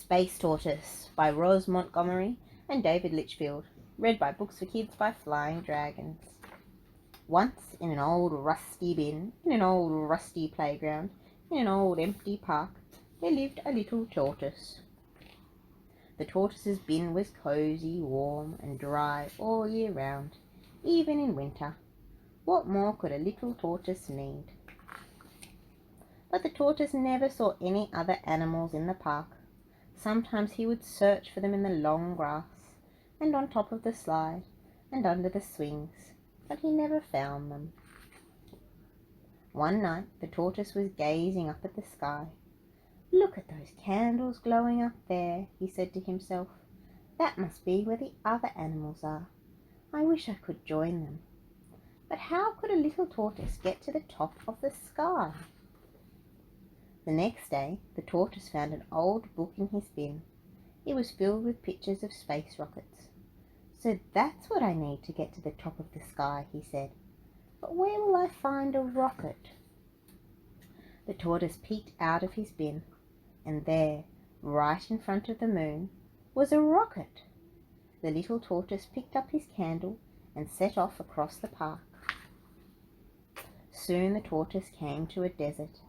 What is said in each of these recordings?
Space Tortoise by Rose Montgomery and David Litchfield. Read by Books for Kids by Flying Dragons. Once in an old rusty bin, in an old rusty playground, in an old empty park, there lived a little tortoise. The tortoise's bin was cosy, warm and dry all year round, even in winter. What more could a little tortoise need? But the tortoise never saw any other animals in the park. Sometimes he would search for them in the long grass, and on top of the slide, and under the swings, but he never found them. One night the tortoise was gazing up at the sky. "Look at those candles glowing up there," he said to himself. "That must be where the other animals are. I wish I could join them." But how could a little tortoise get to the top of the sky? The next day the tortoise found an old book in his bin. It was filled with pictures of space rockets. "So that's what I need to get to the top of the sky," he said. "But where will I find a rocket?" The tortoise peeked out of his bin, and there, right in front of the moon, was a rocket. The little tortoise picked up his candle and set off across the park. Soon the tortoise came to a desert.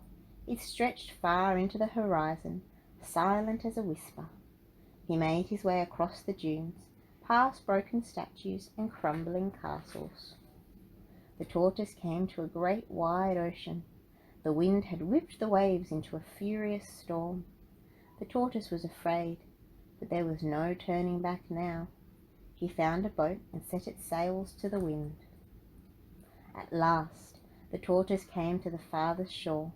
It stretched far into the horizon, silent as a whisper. He made his way across the dunes, past broken statues and crumbling castles. The tortoise came to a great wide ocean. The wind had whipped the waves into a furious storm. The tortoise was afraid, but there was no turning back now. He found a boat and set its sails to the wind. At last the tortoise came to the farthest shore.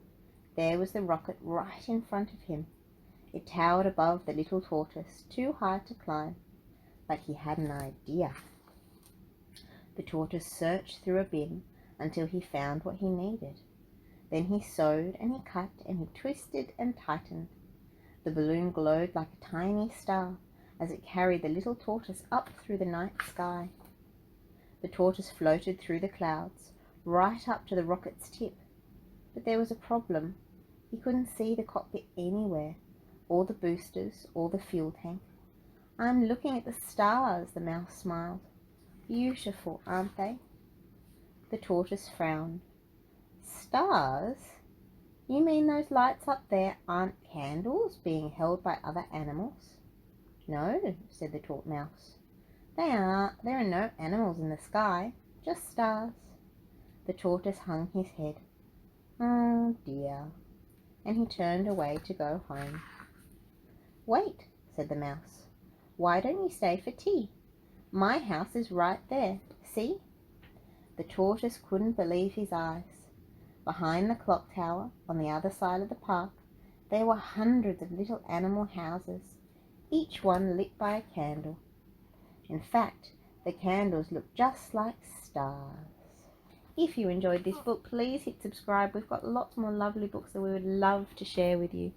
There was the rocket right in front of him. It towered above the little tortoise, too high to climb, but he had an idea. The tortoise searched through a bin until he found what he needed. Then he sewed and he cut and he twisted and tightened. The balloon glowed like a tiny star as it carried the little tortoise up through the night sky. The tortoise floated through the clouds, right up to the rocket's tip. But there was a problem. He couldn't see the cockpit anywhere, or the boosters, or the fuel tank. "I'm looking at the stars," the mouse smiled. "Beautiful, aren't they?" The tortoise frowned. "Stars? You mean those lights up there aren't candles being held by other animals?" "No," said the mouse. There are no animals in the sky, just stars." The tortoise hung his head. "Oh dear," and he turned away to go home. "Wait," said the mouse. "Why don't you stay for tea? My house is right there, see?" The tortoise couldn't believe his eyes. Behind the clock tower, on the other side of the park, there were hundreds of little animal houses, each one lit by a candle. In fact, the candles looked just like stars. If you enjoyed this book, please hit subscribe. We've got lots more lovely books that we would love to share with you.